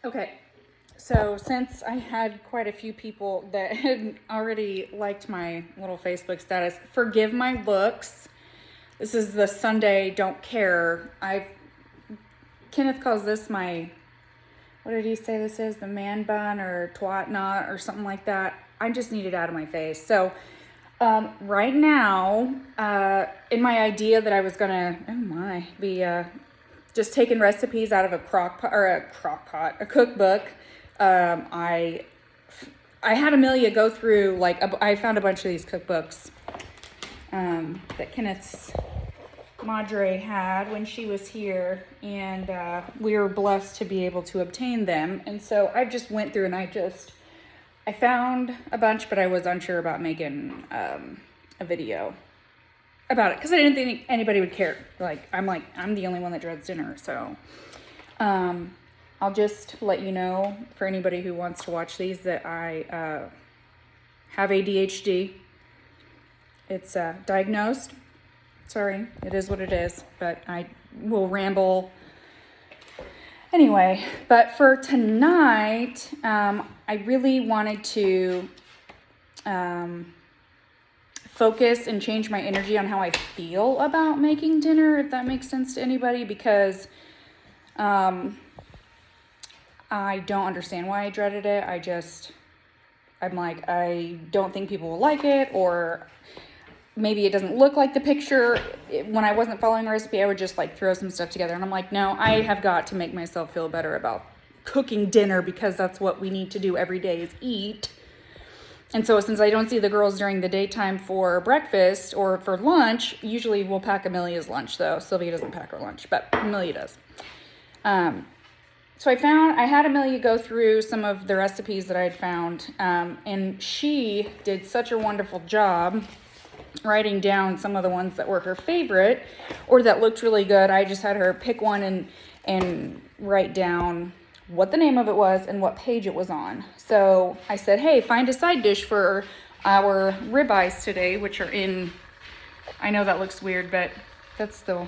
Okay, so since I had quite a few people that had already liked my little Facebook status, forgive my looks. This is the Sunday don't care. Kenneth calls this my, what did he say this is? The man bun or twat knot or something like that. I just need it out of my face. So right now, in my idea that I was gonna, be just taking recipes out of a cookbook. I had Amelia go through, I found a bunch of these cookbooks that Kenneth's Madre had when she was here, and we were blessed to be able to obtain them. And so I just went through and I found a bunch, but I was unsure about making a video about it because I didn't think anybody would care. I'm the only one that dreads dinner, so I'll just let you know, for anybody who wants to watch these, that I have ADHD. It's diagnosed. Sorry, it is what it is, but I will ramble anyway. But for tonight, I really wanted to focus and change my energy on how I feel about making dinner, if that makes sense to anybody, because I don't understand why I dreaded it. I don't think people will like it, or maybe it doesn't look like the picture. When I wasn't following a recipe, I would just throw some stuff together, and I'm like, no, I have got to make myself feel better about cooking dinner, because that's what we need to do every day, is eat. And so since I don't see the girls during the daytime for breakfast or for lunch, usually we'll pack Amelia's lunch, though. Sylvia doesn't pack her lunch, but Amelia does. So I had Amelia go through some of the recipes that I had found, and she did such a wonderful job writing down some of the ones that were her favorite or that looked really good. I just had her pick one and write down what the name of it was and what page it was on. So I said, hey, find a side dish for our ribeyes today, which are in, I know that looks weird, but that's the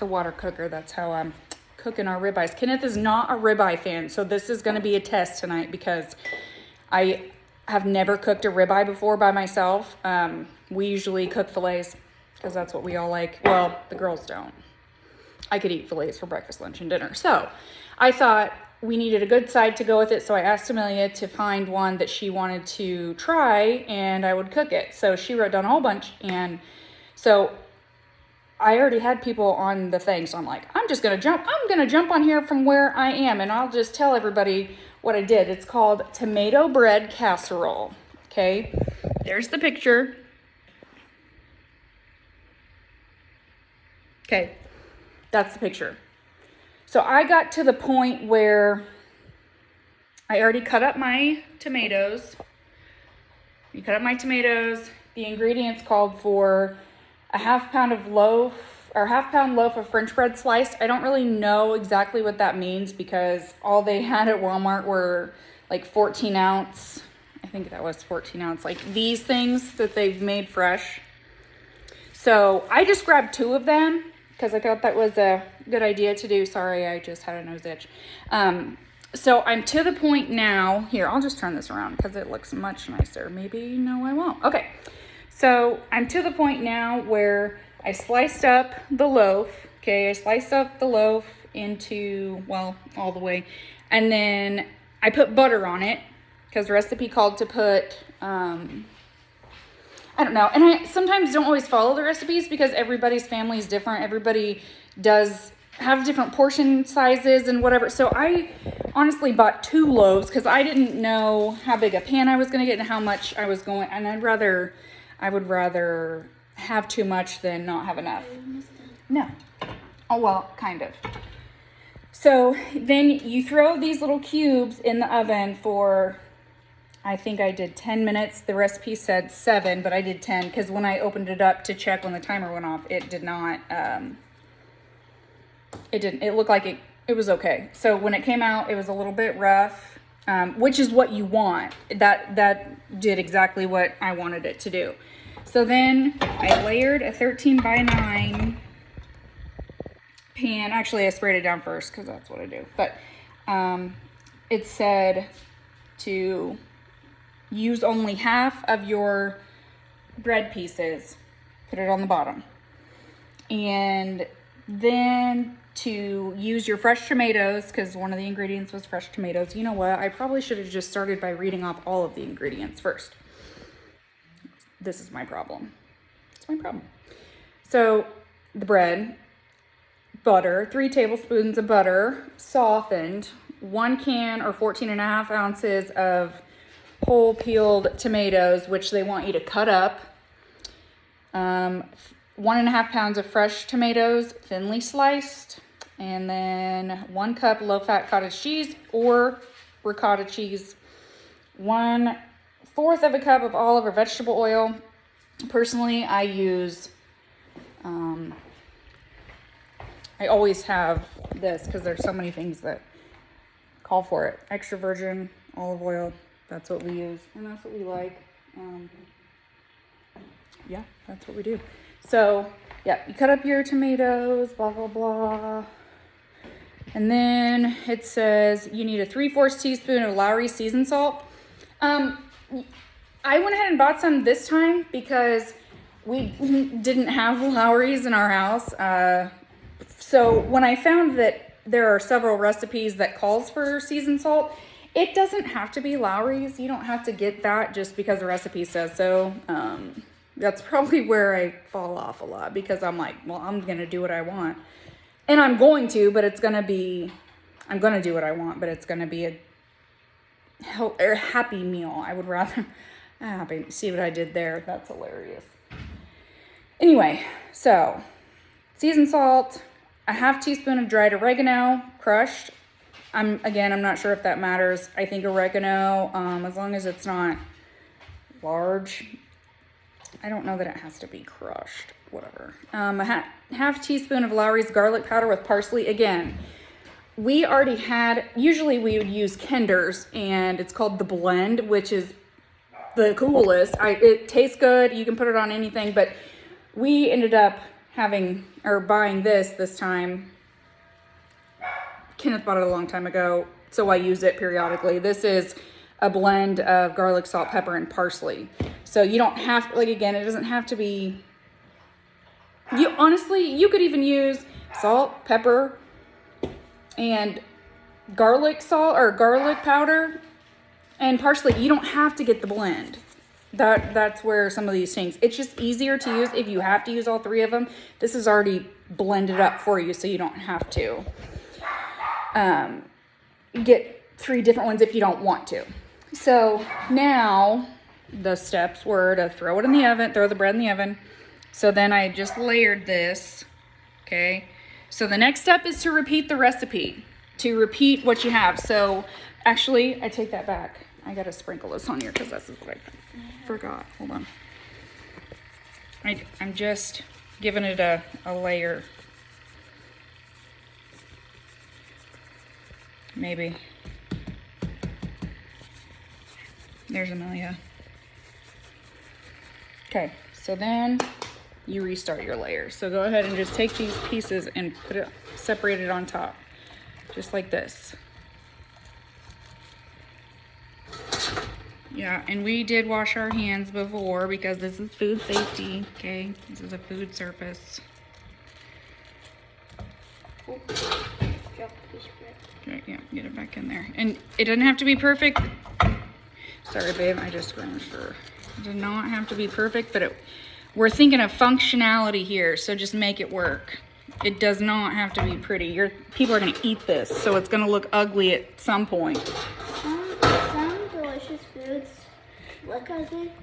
water cooker. That's how I'm cooking our ribeyes. Kenneth is not a ribeye fan, so this is going to be a test tonight, because I have never cooked a ribeye before by myself. We usually cook fillets because that's what we all like. Well, the girls don't. I could eat fillets for breakfast, lunch, and dinner. So I thought we needed a good side to go with it. So I asked Amelia to find one that she wanted to try and I would cook it. So she wrote down a whole bunch. And so I already had people on the thing. So I'm like, I'm going to jump on here from where I am. And I'll just tell everybody what I did. It's called tomato bread casserole. Okay. There's the picture. Okay. That's the picture. So I got to the point where I already cut up my tomatoes. You cut up my tomatoes. The ingredients called for a half-pound loaf of French bread sliced. I don't really know exactly what that means, because all they had at Walmart were 14 ounce. I think that was 14 ounce, these things that they've made fresh. So I just grabbed 2 of them, because I thought that was a good idea to do. Sorry, I just had a nose itch. So I'm to the point now. Here, I'll just turn this around because it looks much nicer. Maybe, no, I won't. Okay. So I'm to the point now where I sliced up the loaf. Okay, I sliced up the loaf into, all the way. And then I put butter on it, because the recipe called to put, I don't know. And I sometimes don't always follow the recipes because everybody's family is different. Everybody does have different portion sizes and whatever. So I honestly bought 2 loaves because I didn't know how big a pan I was going to get and how much I was going. And I would rather have too much than not have enough. No. Oh, well, kind of. So then you throw these little cubes in the oven for, I think I did 10 minutes. The recipe said 7, but I did 10 because when I opened it up to check when the timer went off, it did not, it looked like it was okay. So when it came out, it was a little bit rough, which is what you want. That did exactly what I wanted it to do. So then I layered a 13x9 pan. Actually, I sprayed it down first because that's what I do. But it said to use only half of your bread pieces, put it on the bottom, and then to use your fresh tomatoes, because one of the ingredients was fresh tomatoes. You know what? I probably should have just started by reading off all of the ingredients first. This is my problem. It's my problem. So the bread, butter, 3 tablespoons of butter, softened, 1 can or 14.5 ounces of whole peeled tomatoes, which they want you to cut up, 1.5 pounds of fresh tomatoes, thinly sliced, and then 1 cup low-fat cottage cheese or ricotta cheese, 1/4 of a cup of olive or vegetable oil. Personally, I use, I always have this because there's so many things that call for it. Extra virgin olive oil, that's what we use, and that's what we like. Yeah, that's what we do. So, yeah, you cut up your tomatoes, blah, blah, blah. And then it says you need a 3/4 teaspoon of Lowry seasoned salt. I went ahead and bought some this time because we didn't have Lowry's in our house. So when I found that there are several recipes that calls for seasoned salt, it doesn't have to be Lowry's. You don't have to get that just because the recipe says so. That's probably where I fall off a lot because I'm like, well, I'm going to do what I want. And I'm going to, but it's going to be, I'm going to do what I want, but it's going to be a happy meal. I would rather, happy. See what I did there? That's hilarious. Anyway, so seasoned salt, a 1/2 teaspoon of dried oregano, crushed. I'm not sure if that matters. I think oregano, as long as it's not large, I don't know that it has to be crushed, whatever. A 1/2 teaspoon of Lowry's garlic powder with parsley. Again, we already had, usually we would use Kinder's, and it's called the blend, which is the coolest. It tastes good. You can put it on anything, but we ended up buying this time. Kenneth bought it a long time ago, so I use it periodically. This is a blend of garlic, salt, pepper, and parsley. So you don't have, again, it doesn't have to be, you could even use salt, pepper, and garlic salt or garlic powder and parsley. You don't have to get the blend. That's where some of these things, it's just easier to use if you have to use all 3 of them. This is already blended up for you, so you don't have to get 3 different ones if you don't want to. So now the steps were to throw it in the oven, throw the bread in the oven. So then I just layered this, okay? So the next step is to repeat the recipe, to repeat what you have. So actually, I take that back. I gotta sprinkle this on here because this is what I forgot. Hold on. I'm just giving it a layer. Maybe. There's Amelia. Okay, so then you restart your layer. So go ahead and just take these pieces and separate it on top, just like this. Yeah, and we did wash our hands before because this is food safety, okay? This is a food surface. Okay, yeah, get it back in there. And it doesn't have to be perfect. Sorry, babe, I just scrunched her. It does not have to be perfect, but we're thinking of functionality here, so just make it work. It does not have to be pretty. People are going to eat this, so it's going to look ugly at some point. Some delicious foods look ugly.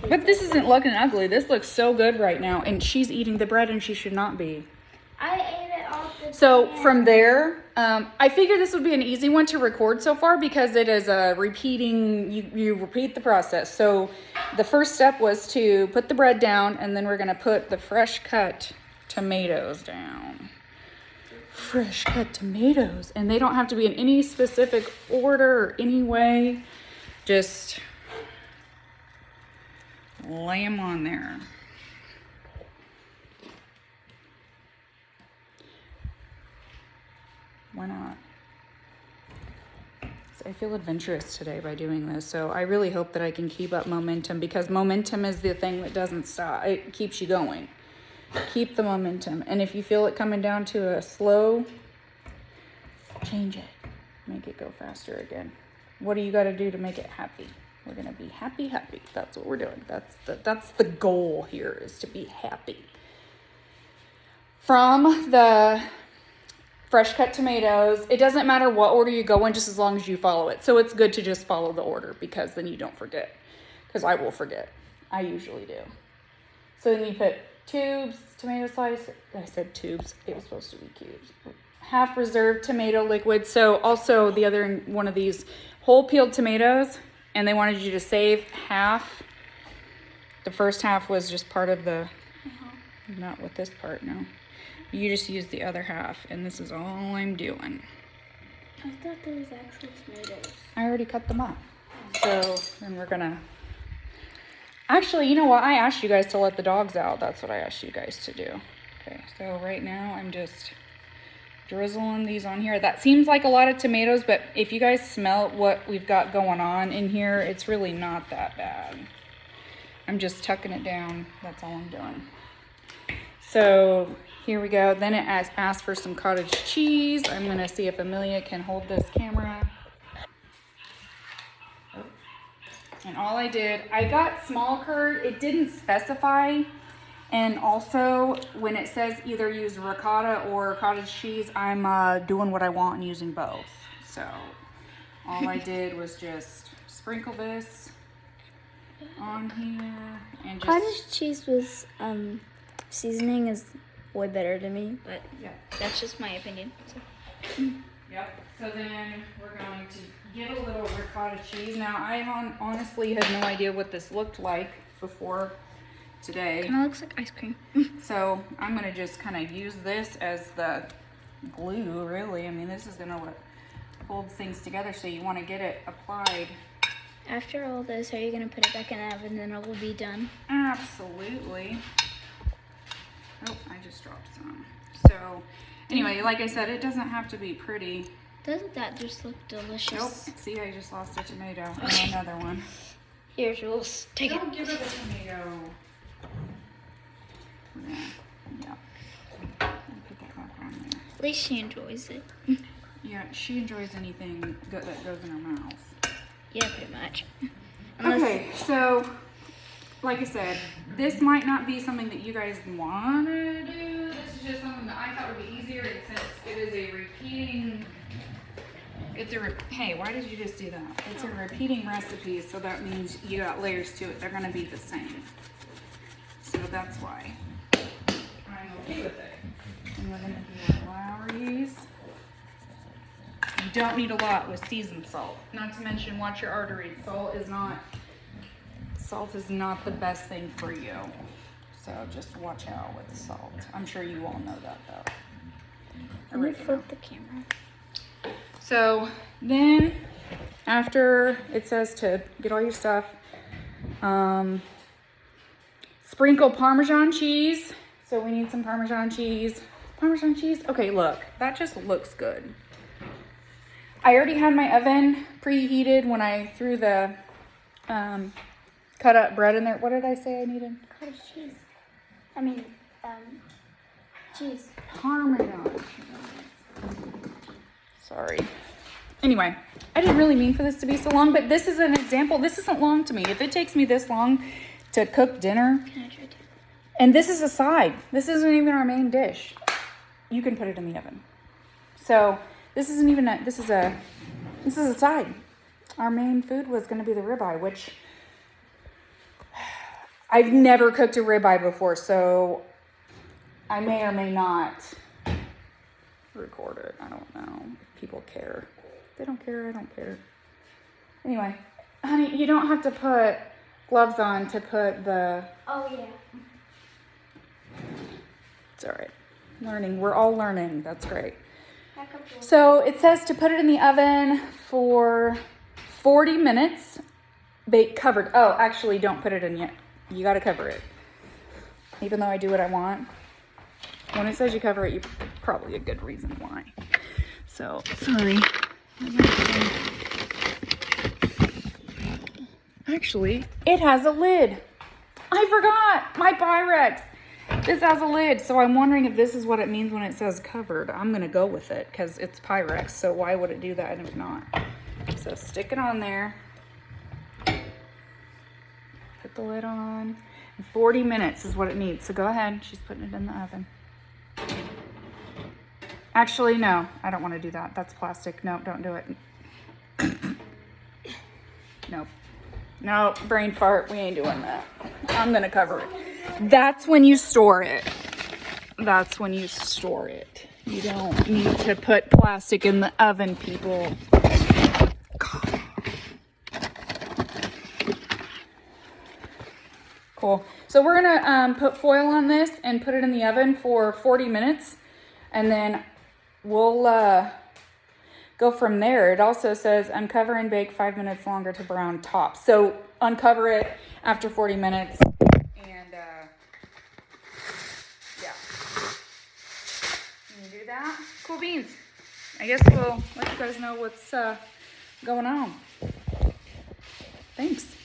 But this isn't looking ugly. This looks so good right now, and she's eating the bread, and she should not be. I ate it off the So pan. from there, I figured this would be an easy one to record so far because it is a repeating, you repeat the process. So the first step was to put the bread down, and then we're going to put the fresh cut tomatoes down. Fresh cut tomatoes. And they don't have to be in any specific order or any way. Just lay them on there. Why not? I feel adventurous today by doing this. So I really hope that I can keep up momentum, because momentum is the thing that doesn't stop. It keeps you going. Keep the momentum. And if you feel it coming down to a slow, change it. Make it go faster again. What do you got to do to make it happy? We're going to be happy. That's what we're doing. That's the goal here, is to be happy. From the fresh cut tomatoes, it doesn't matter what order you go in, just as long as you follow it. So it's good to just follow the order, because then you don't forget. Because I will forget. I usually do. So then you put tubes, tomato slice. I said tubes. It was supposed to be cubes. Half reserved tomato liquid. So also the other one of these whole peeled tomatoes, and they wanted you to save half. The first half was just part of the, not with this part, no. You just use the other half, and this is all I'm doing. I thought there was actual tomatoes. I already cut them up. So then we're gonna, actually, you know what? I asked you guys to let the dogs out. That's what I asked you guys to do. Okay, so right now I'm just drizzling these on here. That seems like a lot of tomatoes, but if you guys smell what we've got going on in here, it's really not that bad. I'm just tucking it down. That's all I'm doing. So here we go. Then it asks for some cottage cheese. I'm gonna see if Amelia can hold this camera. And all I did, I got small curd. It didn't specify. And also, when it says either use ricotta or cottage cheese, I'm doing what I want and using both. So all I did was just sprinkle this on here and just... Cottage cheese with seasoning is way better to me, but Yeah. that's just my opinion. So. Yep. So then we're going to get a little ricotta cheese. Now, I honestly had no idea what this looked like before today. Kind of looks like ice cream. So I'm going to just kind of use this as the glue, really. I mean, this is going to what holds things together, so you want to get it applied. After all this, are you going to put it back in the oven and then it will be done? Absolutely. Oh, I just dropped some. So anyway, like I said, it doesn't have to be pretty. Doesn't that just look delicious? Nope. See, I just lost a tomato and another one. Here, Jules. Take Don't it. give her the tomato. Yeah. Put that back on there. At least she enjoys it. Yeah, she enjoys anything good that goes in her mouth. Yeah, pretty much. Okay, so like I said, this might not be something that you guys want to do. This is just something that I thought would be easier, and since it is a repeating, hey, why did you just do that? It's a repeating recipe, so that means you got layers to it. They're going to be the same. So that's why I'm okay with it. And we're going to do our Lowry's. You don't need a lot with seasoned salt. Not to mention, watch your arteries. Salt is not the best thing for you. So just watch out with salt. I'm sure you all know that though. I'm going to flip the camera. So then after it says to get all your stuff, sprinkle Parmesan cheese. So we need some Parmesan cheese. Parmesan cheese? Okay, look, that just looks good. I already had my oven preheated when I threw the cut up bread in there. What did I say I needed? Cottage cheese. I mean, cheese. Parmesan. Sorry. Anyway, I didn't really mean for this to be so long, but this is an example. This isn't long to me. If it takes me this long to cook dinner, Can I try to? and this is a side. This isn't even our main dish. You can put it in the oven. So this isn't even a, this is a side. Our main food was going to be the ribeye, which I've never cooked a ribeye before, so I may or may not record it. I don't know. People care. If they don't care, I don't care. Anyway, honey, you don't have to put gloves on to put the... Oh, yeah. It's all right. Learning. We're all learning. That's great. Back up, Jules. So it says to put it in the oven for 40 minutes. Bake covered. Oh, actually, don't put it in yet. You got to cover it. Even though I do what I want. When it says you cover it, you probably a good reason why. So, sorry. Actually, it has a lid. I forgot my Pyrex. This has a lid, so I'm wondering if this is what it means when it says covered. I'm gonna go with it because it's Pyrex, so why would it do that if not? So stick it on there. Put the lid on. 40 minutes is what it needs, so go ahead. She's putting it in the oven. Actually, no, I don't want to do that. That's plastic. No, don't do it. Nope. No, brain fart. We ain't doing that. I'm gonna cover it. That's when you store it. That's when you store it. You don't need to put plastic in the oven, people. God. Cool. So we're gonna put foil on this and put it in the oven for 40 minutes, and then we'll go from there. It also says uncover and bake 5 minutes longer to brown top. So uncover it after 40 minutes, and yeah. Can you do that? Cool beans. I guess we'll let you guys know what's going on. Thanks.